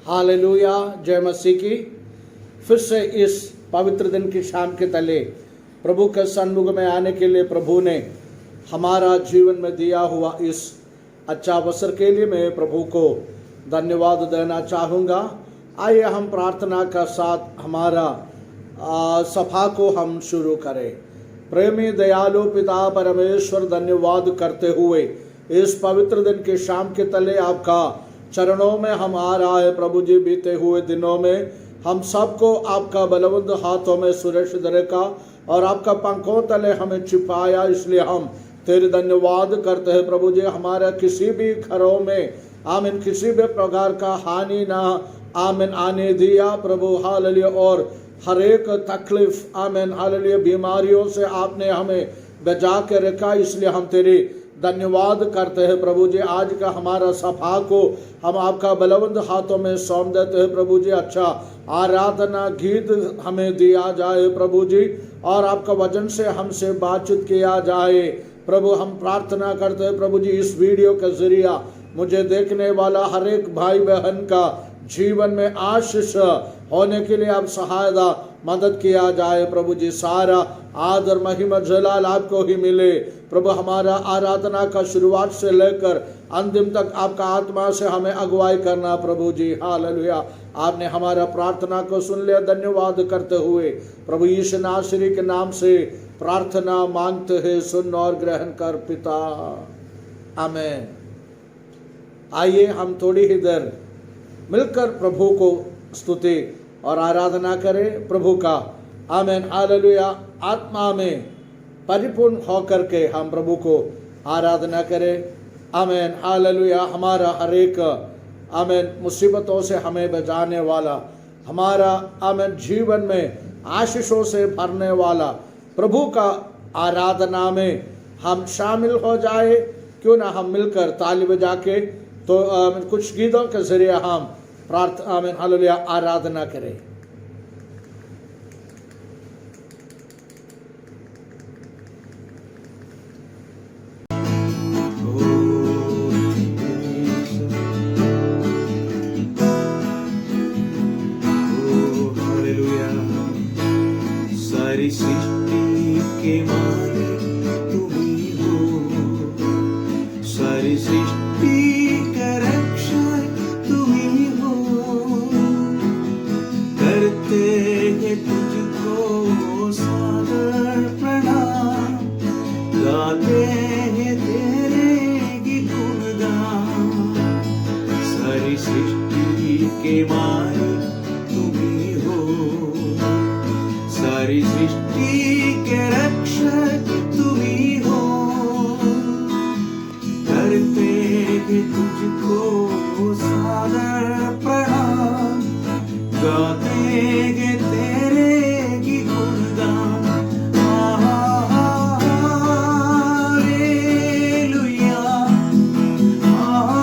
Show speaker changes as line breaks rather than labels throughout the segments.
Hallelujah, जय मसीह की। फिर से इस पवित्र दिन की शाम के तले प्रभु के सन्मुख में आने के लिए प्रभु ने हमारा जीवन में दिया हुआ इस अच्छा अवसर के लिए मैं प्रभु को धन्यवाद देना चाहूँगा। आइए हम प्रार्थना का साथ हमारा सभा को हम शुरू करें। प्रेमी दयालु पिता परमेश्वर, धन्यवाद करते हुए इस पवित्र दिन के शाम के तले आपका चरणों में हम आ रहा है प्रभु जी। बीते हुए दिनों में हम सबको आपका बलवंत हाथों में सुरक्षित रखा और आपका पंखों तले हमें छिपाया, इसलिए हम तेरे धन्यवाद करते हैं प्रभु जी। हमारा किसी भी घरों में आमीन किसी भी प्रकार का हानि ना आमीन आने दिया प्रभु, हालेलुया। और हर एक तकलीफ आमीन हालेलुया बीमारियों से आपने हमें बचा के रखा, इसलिए हम तेरे धन्यवाद करते हैं प्रभु जी। आज का हमारा सभा को हम आपका बलवंत हाथों में सौंप देते हैं प्रभु जी। अच्छा आराधना गीत हमें दिया जाए प्रभु जी, और आपका वचन से हमसे बातचीत किया जाए प्रभु। हम प्रार्थना करते हैं प्रभु जी, इस वीडियो के जरिया मुझे देखने वाला हर एक भाई बहन का जीवन में आशीष होने के लिए आप सहायता मदद किया जाए प्रभु जी। सारा आदर महिमा जलाल आपको ही मिले प्रभु। हमारा आराधना का शुरुआत से लेकर अंतिम तक आपका आत्मा से हमें अगुवाई करना प्रभु जी, हालेलुया। आपने हमारा प्रार्थना को सुन लिया, धन्यवाद करते हुए प्रभु यीशु नासरी के नाम से प्रार्थना मांगते हैं, सुन और ग्रहण कर पिता, आमीन। आइए हम थोड़ी ही देर मिलकर प्रभु को स्तुति और आराधना करें प्रभु का, आमीन हालेलुया। आत्मा में परिपूर्ण होकर के हम प्रभु को आराधना करें, आमीन हालेलुया। हमारा हर एक आमीन मुसीबतों से हमें बचाने वाला, हमारा आमीन जीवन में आशीषों से भरने वाला प्रभु का आराधना में हम शामिल हो जाए। क्यों ना हम मिलकर ताली बजा के तो कुछ गीतों के जरिए हम प्रार्थना आमीन हालेलुया आराधना करें।
सारी सृष्टि के मालिक तुम ही हो, सारी सृष्टि का रक्षक तुम ही हो। करते हैं तुझको सादर प्रणाम, गाते हैं तेरे गुणगान। सारी सृष्टि के मालिक तुम ही हो, सारी सृष्टि के रक्षक तुम ही हो। करते हैं तुझको सादर प्रणाम, गाते हैं तेरे गुणगान। हालेलुया, हालेलुया,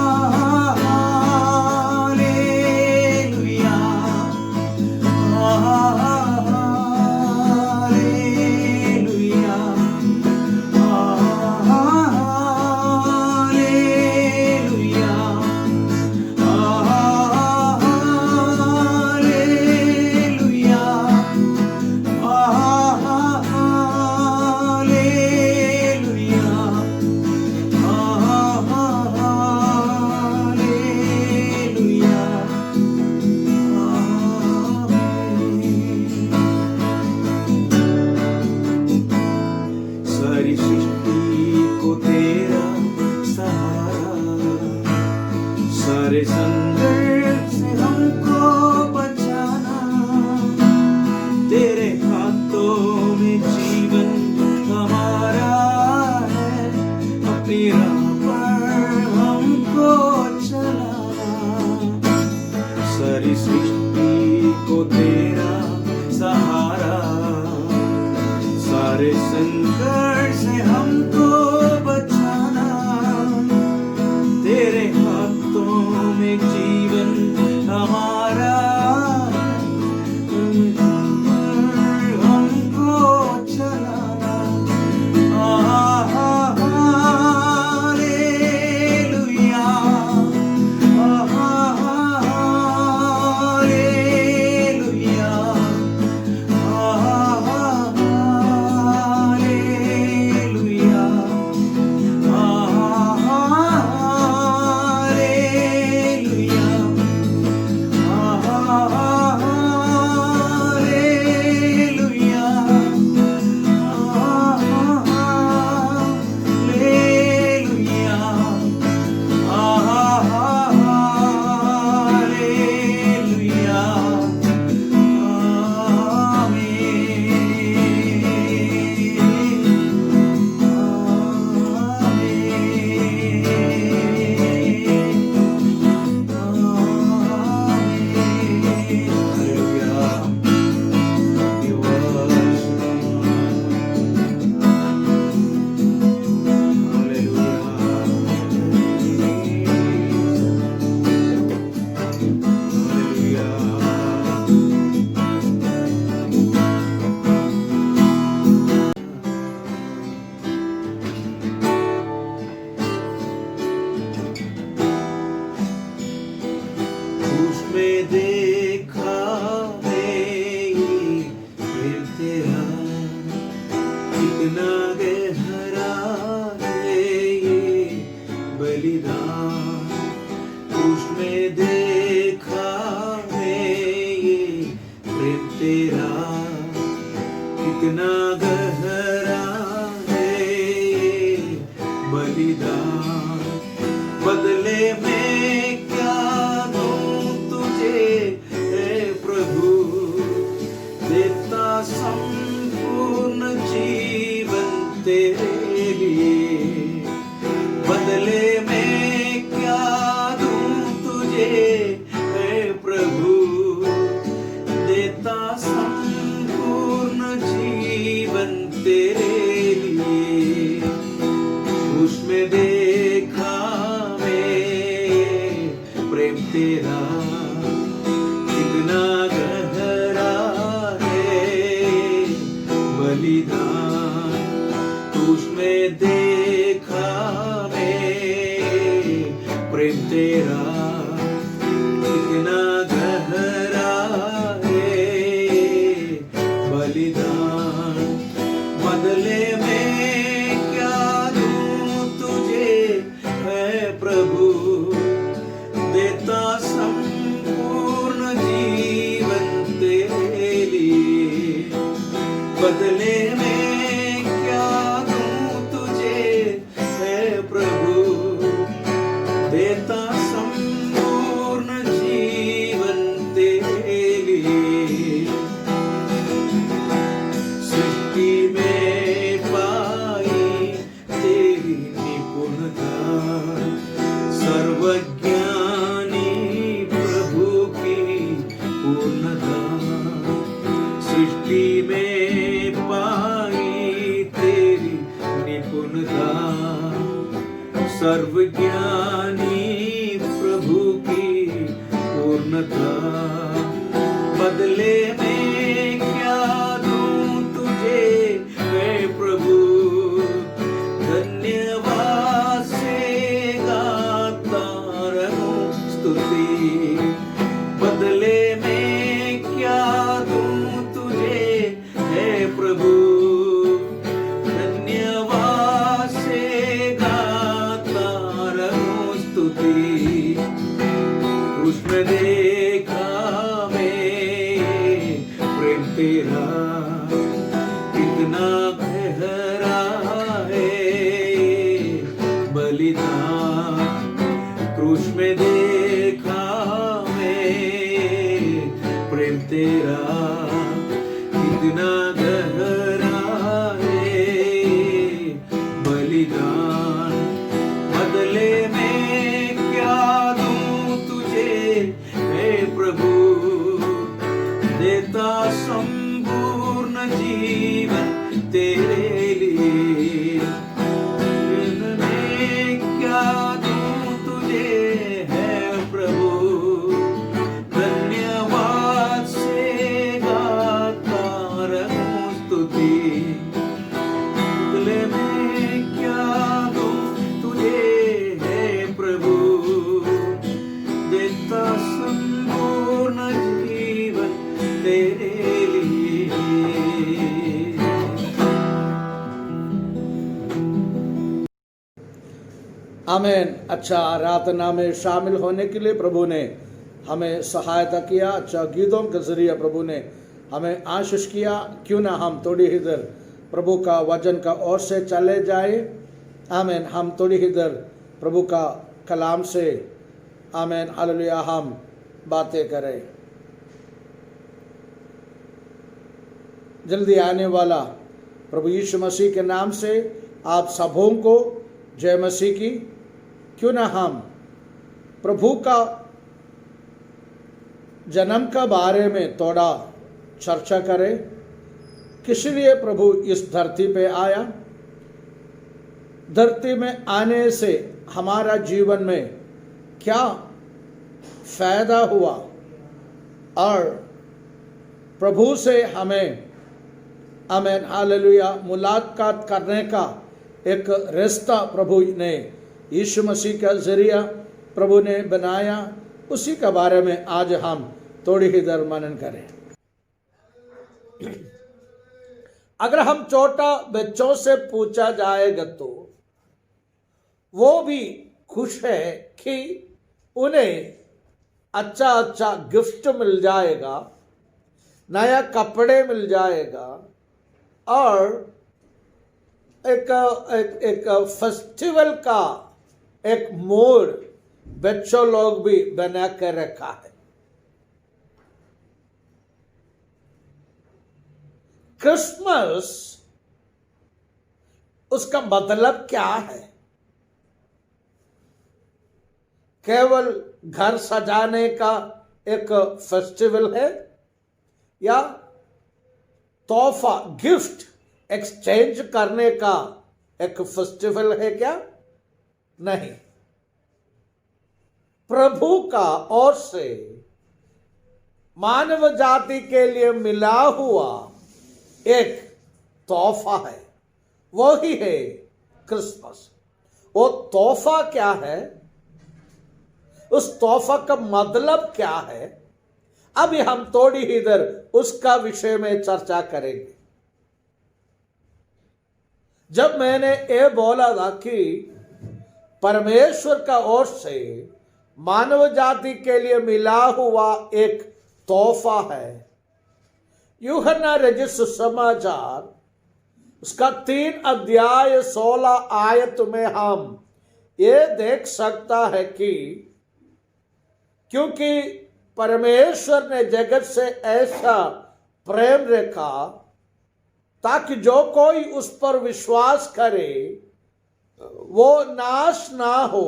सारी सृष्टि को तेरा सहारा, सारे संकट से हमको बचाना। तेरे हाथों में जीवन हमारा है, अपनी राह पर हमको चलाना। सारी सृष्टि को तेरा सहारा, सारे संकट से हमको बचाना। तेरे हाथों में जीवन हमारा, हमको चलाना। Hallelujah, hallelujah. में देखा मैं प्रेम तेरा, कितना गहरा है ये बलिदान। उसमें देखा मैं ये प्रेम तेरा, कितना गहरा है ये बलिदान। बदले में क्या दूं तुझे हे प्रभु, देता संपूर्ण जीवन तेरे लिए। बदले में क्या दूं तुझे हे प्रभु, देता संपूर्ण जीवन तेरे लिए। उसमें देखा प्रेम तेरा, कितना गहरा है बलिदान। उसमें देखा मैं प्रेम तेरा, कितना गहरा है बलिदान। बदले में क्या दूं तुझे है प्रभु, देता संपूर्ण जीवन तेरे लिए। बदले में क्या दूं तुझे है प्रभु, देता संपूर्ण जीवन तेरे लिए। सृष्टि में पाई तेरी निपुणता, सर्वज्ञ सृष्टि में पाई तेरी निपुणता, सर्वज्ञानी प्रभु की पूर्णता। बदले में क्या दूं तुझे हे प्रभु, धन्यवाद से गाता रहूं स्तुति। बदले में क्या दूं तुझे हे प्रभु, धन्यवाद से गाता रहूं स्तुति। उसमें देखा मैं प्रेम तेरा, कितना गहरा है बलिदान। क्रूस में देखा प्रेम तेरा, कितना गहरा है बलिदान। बदले में क्या दूं तुझे हे प्रभु, देता संपूर्ण जीवन तेरे लिए। मैं क्या दूं तुझे हे प्रभु, बदले में क्या दूं तुझे हे प्रभु, देता संपूर्ण जीवन तेरे लिए।
आमीन। अच्छा, आराधना में शामिल होने के लिए प्रभु ने हमें सहायता किया। अच्छा, गीतों के जरिए प्रभु ने हमें आशीष किया। क्यों ना हम थोड़ी ही देर प्रभु का वचन का ओर से चले जाए। आमीन। हम थोड़ी ही देर प्रभु का कलाम से आमीन हालेलुया हम बातें करें। जल्दी आने वाला प्रभु यीशु मसीह के नाम से आप सबों को जय मसीह की। क्यों ना हम प्रभु का जन्म का बारे में थोड़ा चर्चा करें। किस लिए प्रभु इस धरती पे आया, धरती में आने से हमारा जीवन में क्या फायदा हुआ और प्रभु से हमें आमीन हालेलुया मुलाकात करने का एक रास्ता प्रभु ने यीशु मसीह का जरिया प्रभु ने बनाया। उसी के बारे में आज हम थोड़ी ही देर मनन करें। अगर हम छोटा बच्चों से पूछा जाएगा तो वो भी खुश है कि उन्हें अच्छा अच्छा गिफ्ट मिल जाएगा, नया कपड़े मिल जाएगा और एक फेस्टिवल का एक मूड बच्चों लोग भी बना कर रखा है। क्रिसमस उसका मतलब क्या है? केवल घर सजाने का एक फेस्टिवल है या तोहफा गिफ्ट एक्सचेंज करने का एक फेस्टिवल है क्या? नहीं। प्रभु का ओर से मानव जाति के लिए मिला हुआ एक तोहफा है, वो ही है क्रिसमस। वो तोहफा क्या है, उस तोहफा का मतलब क्या है, अभी हम थोड़ी ही देर उसका विषय में चर्चा करेंगे। जब मैंने ये बोला था कि परमेश्वर का ओर से मानव जाति के लिए मिला हुआ एक तोहफा है, यूहन्ना रचित सुसमाचार उसका 3 अध्याय 16 आयत में हम ये देख सकता है कि क्योंकि परमेश्वर ने जगत से ऐसा प्रेम रखा ताकि जो कोई उस पर विश्वास करे वो नाश ना हो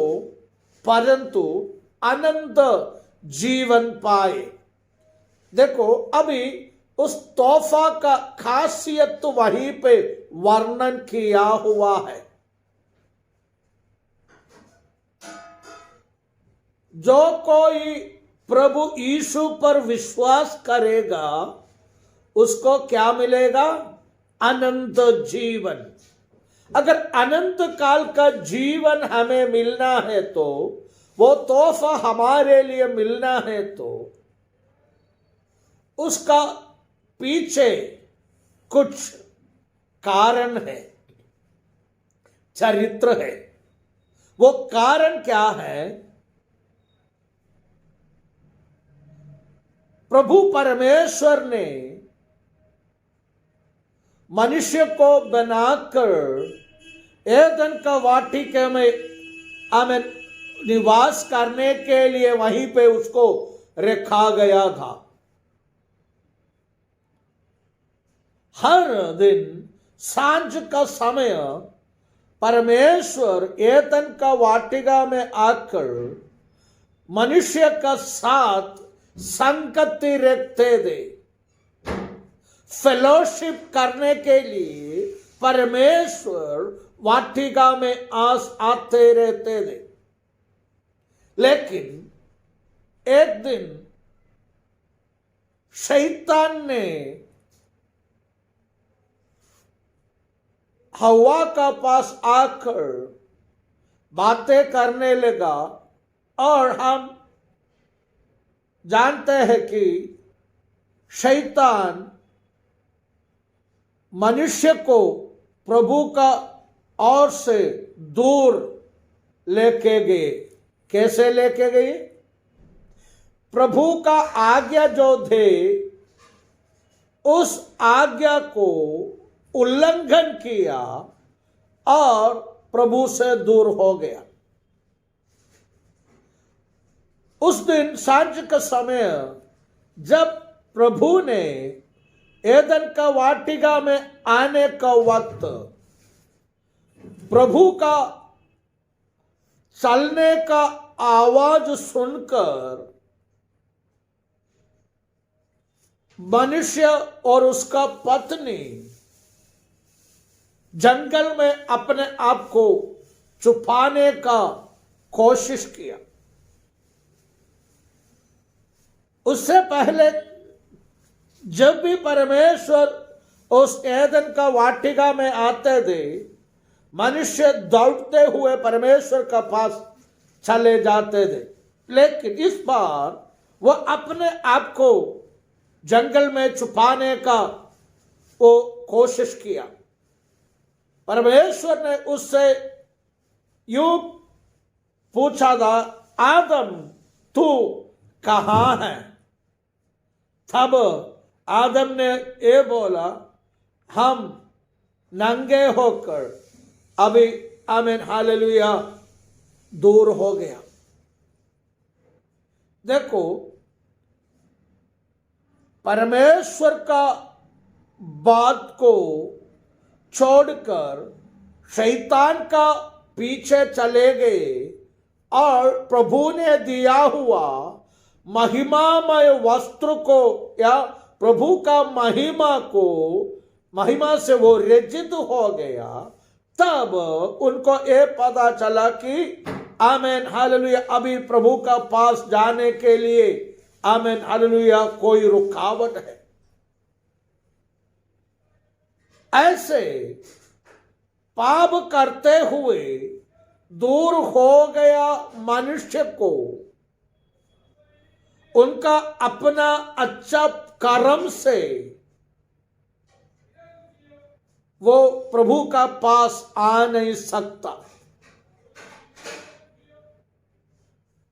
परंतु अनंत जीवन पाए। देखो, अभी उस तोहफा का खासियत तो वहीं पे वर्णन किया हुआ है। जो कोई प्रभु यीशु पर विश्वास करेगा उसको क्या मिलेगा? अनंत जीवन। अगर अनंत काल का जीवन हमें मिलना है तो, वो तोहफा हमारे लिए मिलना है तो उसका पीछे कुछ कारण है, चरित्र है। वो कारण क्या है? प्रभु परमेश्वर ने मनुष्य को बनाकर एदन का वाटिका में हमें निवास करने के लिए वहीं पे उसको रखा गया था। हर दिन सांझ का समय परमेश्वर एदन का वाटिका में आकर मनुष्य का साथ संगति रखते थे। फेलोशिप करने के लिए परमेश्वर वाटिका में आते रहते थे। लेकिन एक दिन शैतान ने हवा का पास आकर बातें करने लगा और हम जानते हैं कि शैतान मनुष्य को प्रभु का ओर से दूर लेके गए। कैसे लेके गए? प्रभु का आज्ञा जो थे उस आज्ञा को उल्लंघन किया और प्रभु से दूर हो गया। उस दिन सांझ का समय जब प्रभु ने एदन का वाटिका में आने का वक्त प्रभु का चलने का आवाज सुनकर मनुष्य और उसका पत्नी जंगल में अपने आप को छुपाने का कोशिश किया। उससे पहले जब भी परमेश्वर उस एदन का वाटिका में आते थे, मनुष्य दौड़ते हुए परमेश्वर का पास चले जाते थे। लेकिन इस बार वह अपने आप को जंगल में छुपाने का वो कोशिश किया। परमेश्वर ने उससे यूं पूछा था, आदम तू कहां है? तब आदम ने ये बोला, हम नंगे होकर अभी आमीन हालेलुया दूर हो गया। देखो, परमेश्वर का बात को छोड़कर शैतान का पीछे चले गए और प्रभु ने दिया हुआ महिमामय वस्त्र को या प्रभु का महिमा से वो रजित हो गया। तब उनको ये पता चला कि आमीन हालेलुया अभी प्रभु का पास जाने के लिए आमीन हालेलुया कोई रुकावट है। ऐसे पाप करते हुए दूर हो गया मनुष्य को उनका अपना अच्छा कर्म से वो प्रभु का पास आ नहीं सकता।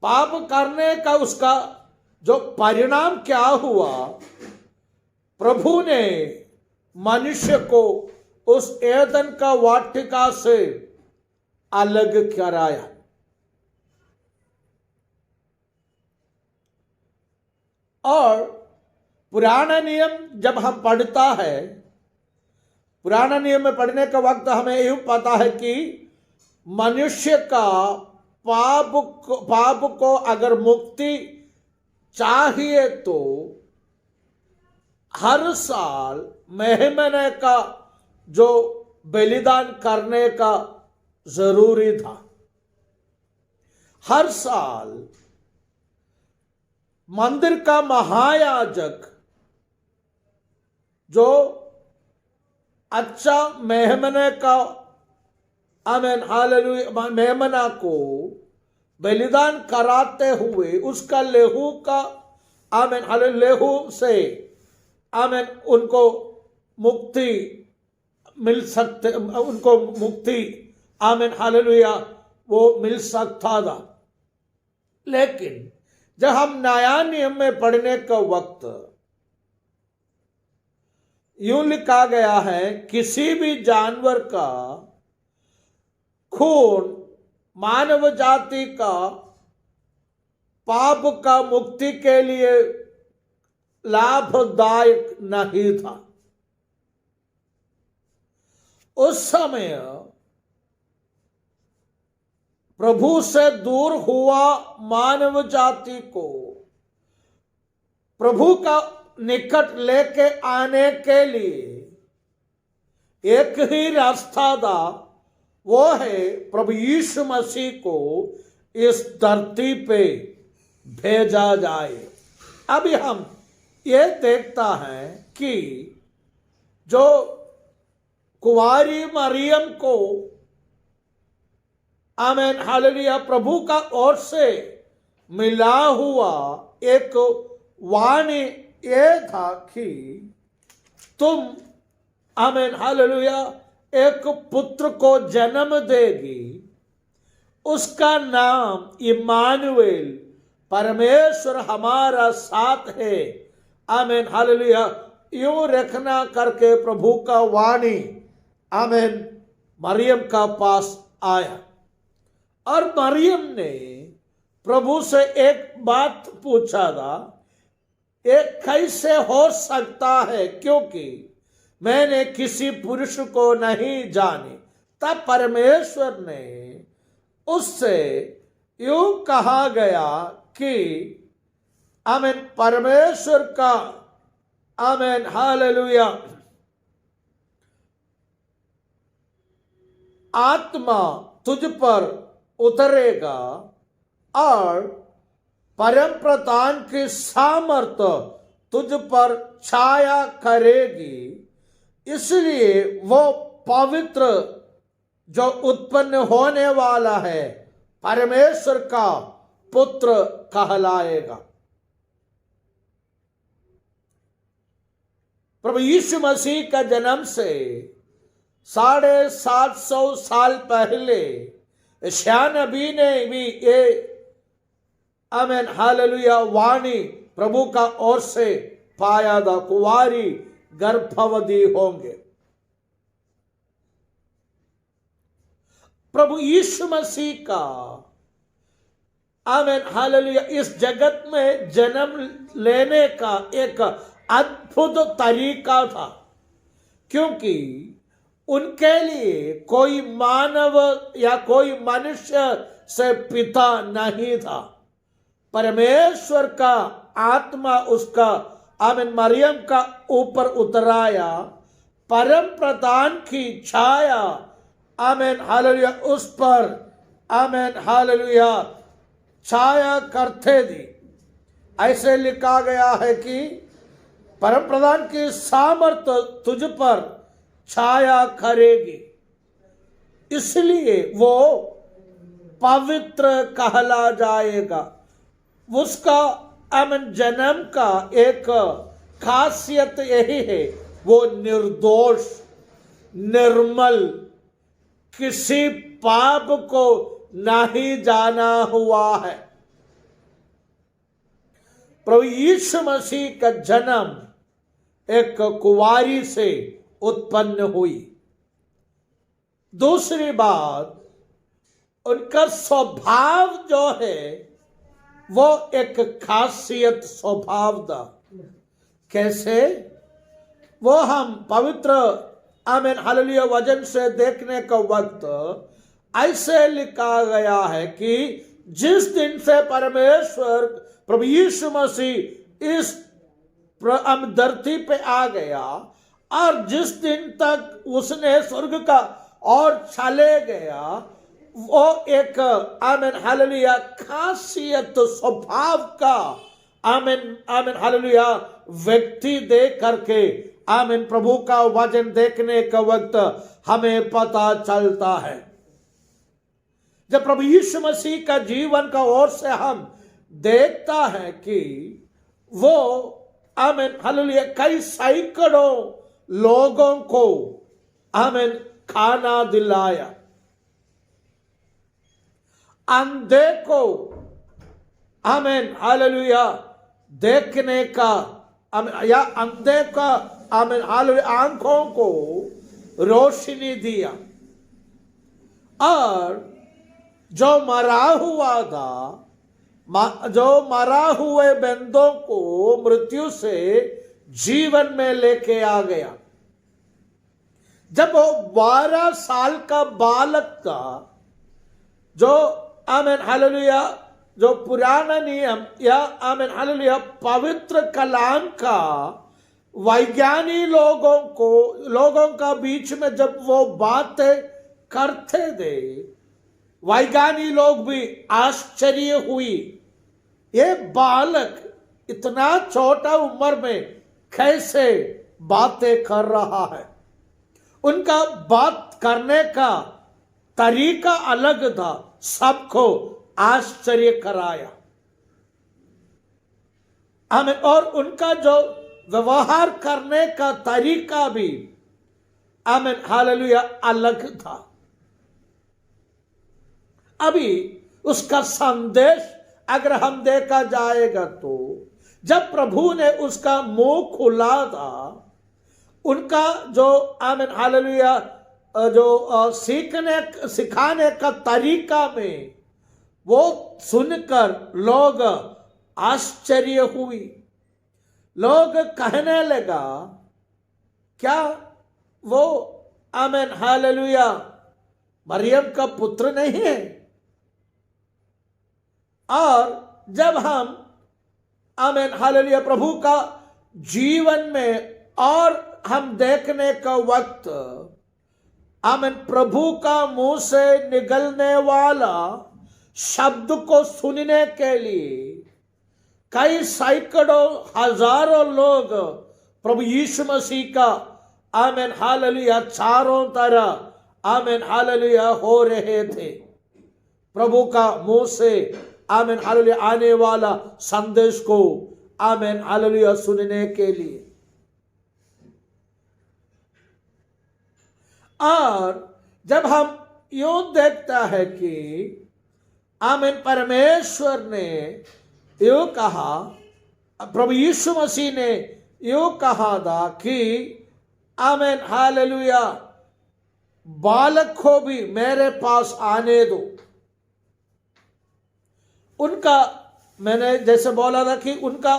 पाप करने का उसका जो परिणाम क्या हुआ, प्रभु ने मनुष्य को उस एदन का वाटिका से अलग कराया। और पुराना नियम जब हम पढ़ता है, पुराना नियम में पढ़ने का वक्त हमें यही पता है कि मनुष्य का पाप को अगर मुक्ति चाहिए तो हर साल मेहमने का जो बलिदान करने का जरूरी था। हर साल मंदिर का महायाजक जो अच्छा मेहमने का आमीन हालेलुया मेहमना को बलिदान कराते हुए उसका लेहू का आमीन हालेलुया लेहू से आमीन उनको मुक्ति मिल सकते, उनको मुक्ति आमीन हालेलुया वो मिल सकता था। लेकिन जब हम नया नियम में पढ़ने का वक्त यूं लिखा गया है, किसी भी जानवर का खून मानव जाति का पाप का मुक्ति के लिए लाभदायक नहीं था। उस समय प्रभु से दूर हुआ मानव जाति को प्रभु का निकट लेके आने के लिए एक ही रास्ता था, वो है प्रभु यीशु मसीह को इस धरती पे भेजा जाए। अभी हम ये देखता है कि जो कुंवारी मरियम को आमीन हालेलुया प्रभु का ओर से मिला हुआ एक वाणी ये था कि तुम आमीन हालेलुया एक पुत्र को जन्म देगी, उसका नाम इमानुएल परमेश्वर हमारा साथ है। आमीन हालेलुया यूं रखना करके प्रभु का वाणी आमीन मरियम का पास आया और मरियम ने प्रभु से एक बात पूछा था, ये कैसे हो सकता है क्योंकि मैंने किसी पुरुष को नहीं जाने। तब परमेश्वर ने उससे यूं कहा गया कि आमीन परमेश्वर का आमीन हालेलुया आत्मा तुझ पर उतरेगा और परम प्रधान की सामर्थ्य तुझ पर छाया करेगी, इसलिए वो पवित्र जो उत्पन्न होने वाला है परमेश्वर का पुत्र कहलाएगा। प्रभु यीशु मसीह का जन्म से 750 साल पहले यशायाह नबी ने भी ये आमीन हालेलुया वाणी प्रभु का ओर से पाया था, कुंवारी गर्भवती होंगे। प्रभु यीशु मसीह का आमीन हालेलुया इस जगत में जन्म लेने का एक अद्भुत तरीका था, क्योंकि उनके लिए कोई मानव या कोई मनुष्य से पिता नहीं था। परमेश्वर का आत्मा उसका आमीन मरियम का ऊपर उतराया, परम प्रधान की छाया आमीन हालेलुया उस पर आमीन हालेलुया छाया करते थी। ऐसे लिखा गया है कि परम प्रधान की सामर्थ्य तुझ पर छाया करेगी, इसलिए वो पवित्र कहला जाएगा। उसका आमीन जन्म का एक खासियत यही है, वो निर्दोष, निर्मल, किसी पाप को नहीं जाना हुआ है। प्रभु यीशु मसीह का जन्म एक कुंवारी से उत्पन्न हुई। दूसरी बात, उनका स्वभाव जो है वो एक खासियत स्वभाव था। कैसे? वो हम पवित्र आमीन हालेलुया वचन से देखने का वक्त ऐसे लिखा गया है कि जिस दिन से परमेश्वर प्रभु यीशु मसीह इस धरती पे आ गया और जिस दिन तक उसने स्वर्ग का और चले गया, वो एक आमीन हालेलुया खासियत स्वभाव का आमीन आमीन हालेलुया व्यक्ति देख करके आमीन प्रभु का वचन देखने का वक्त हमें पता चलता है। जब प्रभु यीशु मसीह का जीवन का ओर से हम देखता है कि वो आमीन हालेलुया कई सैकड़ों लोगों को आमीन खाना दिलाया, अंधे को आमीन हालेलुया देखने का या अंधे का आमीन हालेलुया आंखों को रोशनी दिया, और जो मरा हुआ था, जो मरा हुए बंदों को मृत्यु से जीवन में लेके आ गया। जब वो 12 साल का बालक था, जो आमीन हालेलुया जो पुराना नियम या आमीन हालेलुया पवित्र कलाम का वैज्ञानिक लोगों का बीच में जब वो बातें करते थे, वैज्ञानिक लोग भी आश्चर्य हुई, ये बालक इतना छोटा उम्र में कैसे बातें कर रहा है। उनका बात करने का तरीका अलग था, सबको आश्चर्य कराया। हमें और उनका जो व्यवहार करने का तरीका भी आमीन हालेलुया अलग था। अभी उसका संदेश अगर हम देखा जाएगा तो जब प्रभु ने उसका मुंह खुला था, उनका जो आमीन हालेलुया जो सिखाने का तरीका में वो सुनकर लोग आश्चर्य हुई। लोग कहने लगा, क्या वो आमीन हालेलुया मरियम का पुत्र नहीं है? और जब हम आमीन हालेलुया प्रभु का जीवन में और हम देखने का वक्त आमीन प्रभु का मुंह से निकलने वाला शब्द को सुनने के लिए कई सैकड़ों हजारों लोग प्रभु यीशु मसीह का आमीन हालेलुया चारों तरफ आमीन हालेलुया हो रहे थे। प्रभु का मुंह से आमीन हालेलुया आने वाला संदेश को आमीन हालेलुया सुनने के लिए। और जब हम यूं देखता है कि आमीन परमेश्वर ने यूं कहा, प्रभु यीशु मसीह ने यूं कहा था कि आमीन हालेलुया बालक को भी मेरे पास आने दो। उनका, मैंने जैसे बोला था कि उनका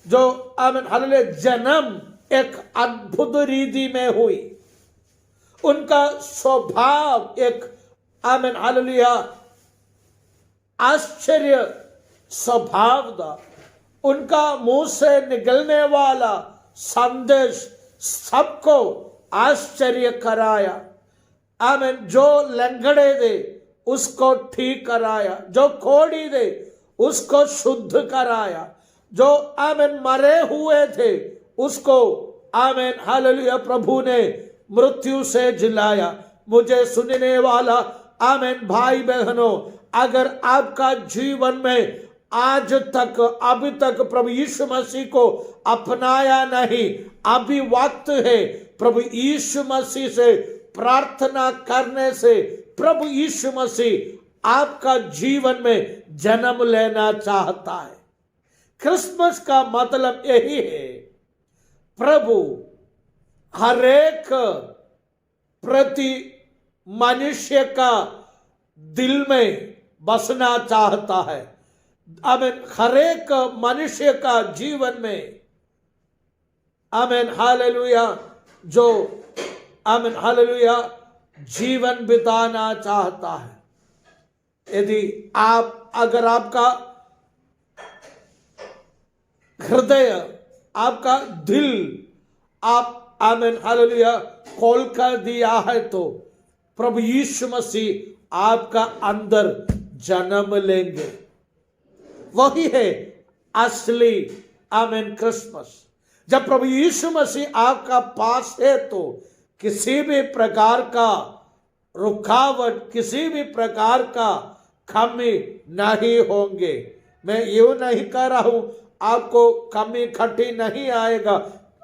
जो आमीन हालेलुया जन्म एक अद्भुत रीति में हुई, उनका स्वभाव एक आमीन हालेलुया आश्चर्य स्वभाव था। उनका मुंह से निकलने वाला संदेश सबको आश्चर्य कराया। आमीन, जो लंगड़े थे उसको ठीक कराया, जो कोढ़ी थे उसको शुद्ध कराया, जो आमीन मरे हुए थे उसको आमीन हालेलुया प्रभु ने मृत्यु से जिलाया। मुझे सुनने वाला आमीन भाई बहनों, अगर आपका जीवन में आज तक अभी तक प्रभु यीशु मसीह को अपनाया नहीं, अभी वक्त है प्रभु यीशु मसीह से प्रार्थना करने से प्रभु यीशु मसीह आपका जीवन में जन्म लेना चाहता है। क्रिसमस का मतलब यही है, प्रभु हरेक प्रति मनुष्य का दिल में बसना चाहता है। आमीन, हरेक मनुष्य का जीवन में आमीन हालेलुया जो आमीन हालेलुया जीवन बिताना चाहता है। यदि आप, अगर आपका हृदय, आपका दिल आप आमीन हालेलुया खोल कर दिया है, तो प्रभु यीशु मसीह आपका अंदर जन्म लेंगे। वही है असली आमीन क्रिसमस। जब प्रभु यीशु मसीह आपका पास है तो किसी भी प्रकार का रुकावट, किसी भी प्रकार का कमी नहीं होंगे। मैं यूं नहीं कह रहा हूं आपको कमी खट्टी नहीं आएगा,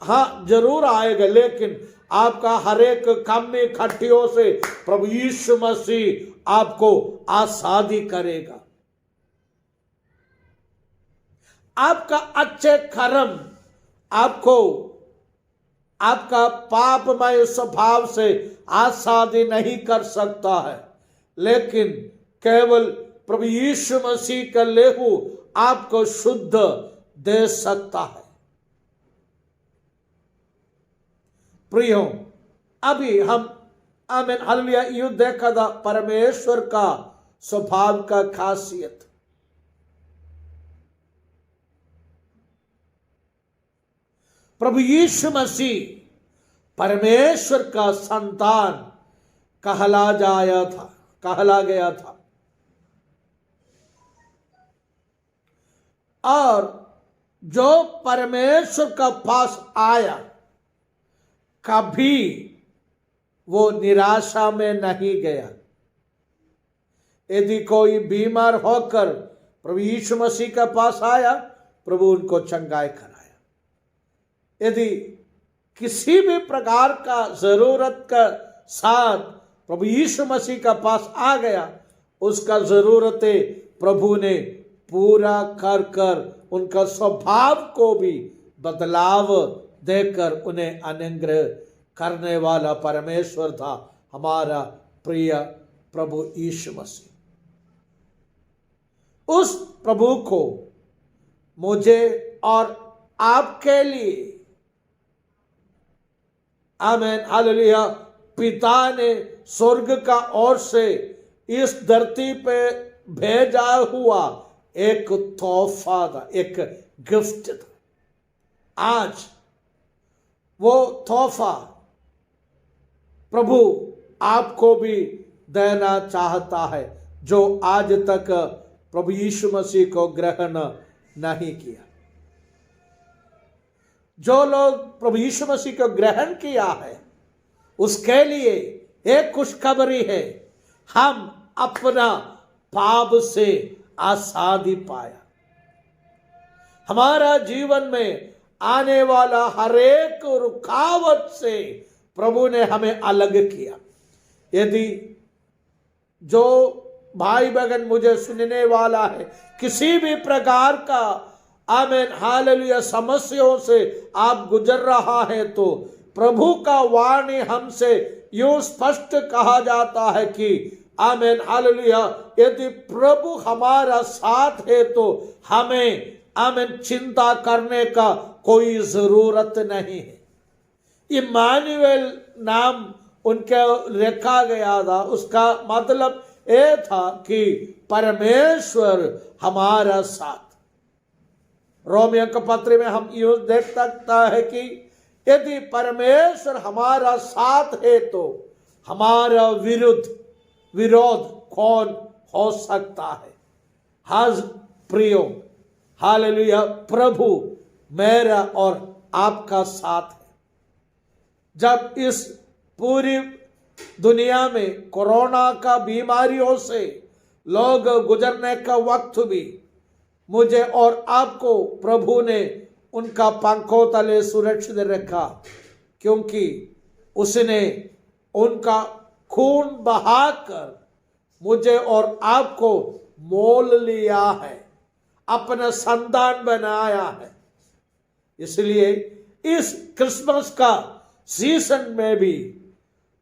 हाँ जरूर आएगा, लेकिन आपका हर एक कमी खट्टियों से प्रभु यीशु मसीह आपको आजादी करेगा। आपका अच्छे कर्म आपको आपका पापमय स्वभाव से आजादी नहीं कर सकता है, लेकिन केवल प्रभु यीशु मसीह का लहू आपको शुद्ध दे सकता है। प्रियो, अभी हम आमीन हालेलुया यूं देखा था परमेश्वर का स्वभाव का खासियत। प्रभु यीशु मसीह परमेश्वर का संतान कहला गया था। और जो परमेश्वर का पास आया, कभी वो निराशा में नहीं गया। यदि कोई बीमार होकर प्रभु यीशु मसीह के पास आया, प्रभु उनको चंगाई कराया। यदि किसी भी प्रकार का जरूरत का साथ प्रभु यीशु मसीह का पास आ गया, उसका जरूरतें प्रभु ने पूरा कर कर उनका स्वभाव को भी बदलाव देकर उन्हें अनुग्रह करने वाला परमेश्वर था हमारा प्रिय प्रभु यीशु मसीह। उस प्रभु को मुझे और आपके लिए आमीन हालेलुया पिता ने स्वर्ग का ओर से इस धरती पे भेजा हुआ एक तोहफा था, एक गिफ्ट था। आज वो तोहफा प्रभु आपको भी देना चाहता है, जो आज तक प्रभु यीशु मसीह को ग्रहण नहीं किया। जो लोग प्रभु यीशु मसीह को ग्रहण किया है, उसके लिए एक खुशखबरी है, हम अपना पाप से आसादी पाया। हमारा जीवन में आने वाला हर एक रुकावट से प्रभु ने हमें अलग किया। यदि जो भाई बहन मुझे सुनने वाला है किसी भी प्रकार का आमीन हालेलुया समस्याओं से आप गुजर रहा है, तो प्रभु का वाणी हमसे यूं स्पष्ट कहा जाता है कि आमीन हालेलुया, यदि प्रभु हमारा साथ है तो हमें आमीन चिंता करने का कोई जरूरत नहीं है। इम्मानुएल नाम उनके रखा गया था, उसका मतलब ये था कि परमेश्वर हमारा साथ। रोमियो के पत्र में हम यूं देख सकता है कि यदि परमेश्वर हमारा साथ है तो हमारा विरोध कौन हो सकता है। हाज प्रियो हालेलुया, प्रभु मेरा और आपका साथ है। जब इस पूरी दुनिया में कोरोना का बीमारियों से लोग गुजरने का वक्त भी मुझे और आपको प्रभु ने उनका पंखों तले सुरक्षित रखा, क्योंकि उसने उनका खून बहाकर मुझे और आपको मोल लिया है, अपना संतान बनाया है। इसलिए इस क्रिसमस का सीजन में भी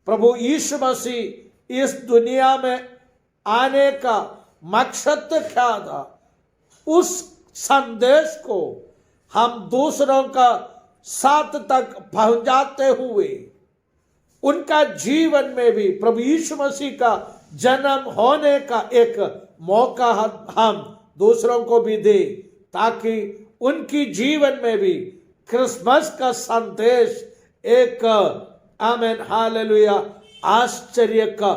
प्रभु यीशु मसीह इस दुनिया में आने का मकसद क्या था, उस संदेश को हम दूसरों का साथ तक पहुंचाते हुए उनका जीवन में भी प्रभु यीशु मसीह का जन्म होने का एक मौका हम दूसरों को भी दे, ताकि उनकी जीवन में भी क्रिसमस का संदेश एक आमीन हालेलुया आश्चर्य का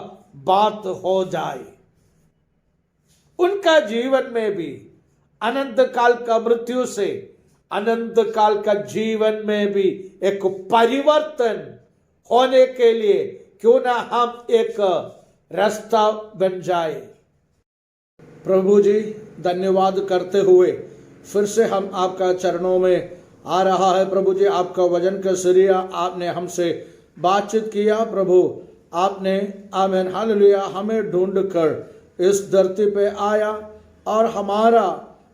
बात हो जाए। उनका जीवन में भी अनंत काल का मृत्यु से अनंत काल का जीवन में भी एक परिवर्तन होने के लिए क्यों ना हम एक रास्ता बन जाए। प्रभु जी धन्यवाद करते हुए फिर से हम आपका चरणों में आ रहा है। प्रभु जी आपका वचन का जरिया आपने हमसे बातचीत किया। प्रभु आपने आमीन हालेलुया हमें ढूंढ कर इस धरती पे आया और हमारा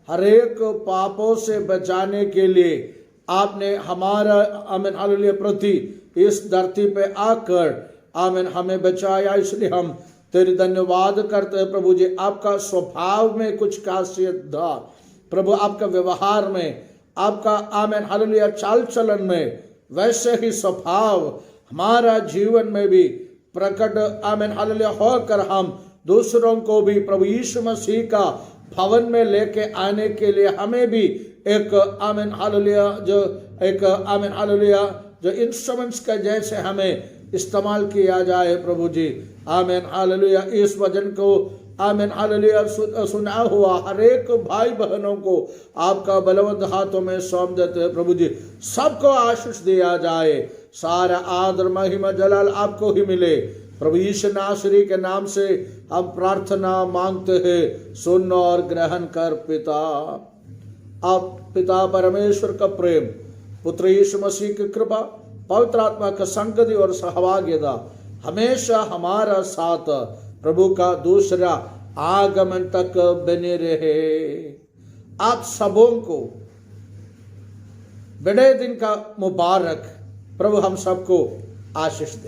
हर एक पापों से बचाने के लिए आपने हमारा आमीन हालेलुया प्रति इस धरती पे आकर आमीन हमें बचाया। इसलिए हम तेरी धन्यवाद करते हैं। प्रभु जी आपका स्वभाव में कुछ खासियत था, प्रभु आपका व्यवहार में, आपका आमीन हालेलुया चाल चलन में, वैसे ही स्वभाव हमारा जीवन में भी प्रकट आमीन हालेलुया होकर हम दूसरों को भी प्रभु यीशु मसीह का भवन में लेके आने के लिए हमें भी एक आमीन हालेलुया आमीन हालेलुया जो इंस्ट्रूमेंट्स का जैसे हमें इस्तेमाल किया जाए। प्रभु जी आमीन हालेलुया इस वचन को आमीन हालेलुया सुना हुआ हर एक भाई बहनों को आपका बलवंत हाथों में सौंप देते हैं। प्रभु जी सबको आशीष दिया जाए, सारा आदर महिमा जलाल आपको ही मिले। प्रभु यीशु नासरी के नाम से हम प्रार्थना मांगते हैं, सुन और ग्रहण कर पिता। आप पिता परमेश्वर का प्रेम, पुत्र यीशु मसीह की कृपा, पवित्र आत्मा का संगति और सहभागिता हमेशा हमारा साथ प्रभु का दूसरा आगमन तक बने रहे। आप सबों को बड़े दिन का मुबारक। प्रभु हम सबको आशीष दे।